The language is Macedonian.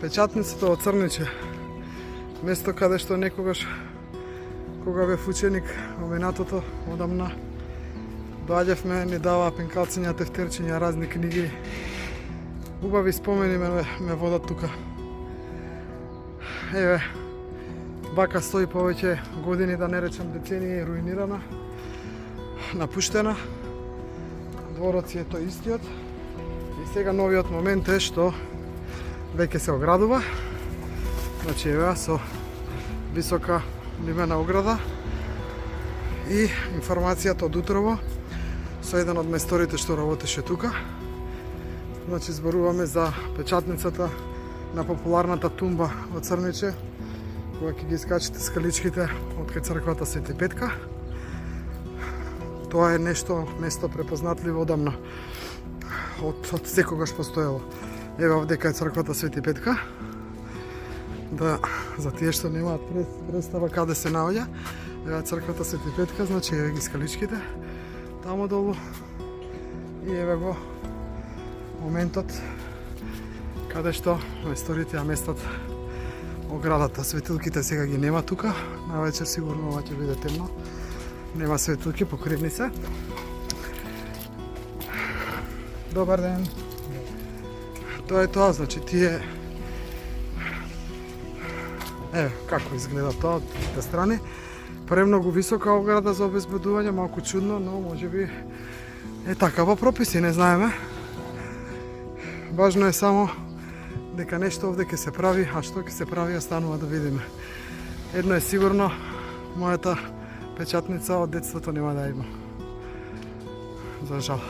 Печатницата од Црниче. Место каде што некогаш, кога бев ученик во минатото, одамна, доаѓавме, ни даваа пенкалциња, тефтерчиња, разни книги. Убави спомени ме водат тука. Еве, бака стои повеќе години, да не речам децении, руинирана, напуштена. Дворот си е тој истиот. И сега новиот момент е што веќе се оградува. Значи еве со висока лимена ограда. И информацијата од утрово со еден од месторите што работеше тука. Значи зборуваме за печатницата на популарната тумба во Црниче, кога ќе ги искачите скаличките од кај црквата Свети Петка. Тоа е место препознатливо одамна, од секогаш постоело. Еве овде кај црквата Свети Петка. Да, за тие што немаат представа каде се наоѓа, еве црквата Свети Петка, значи еве ги скаличките таму долу. И еве го моментот каде што месторите ја местат оградата. Светилките сега ги нема тука, навечер сигурно ова ќе биде темно. Нема светилки, покривни се. Добар ден. Тоа е тоа, значи тие... Еве, како изгледа тоа од тите страни. Премногу висока ограда за обезбедување, малку чудно, но можеби е така по прописи, не знаеме. Важно е само дека нешто овде ќе се прави, а што ќе се прави останува да видиме. Едно е сигурно, мојата печатница од детството нема да има. За жал.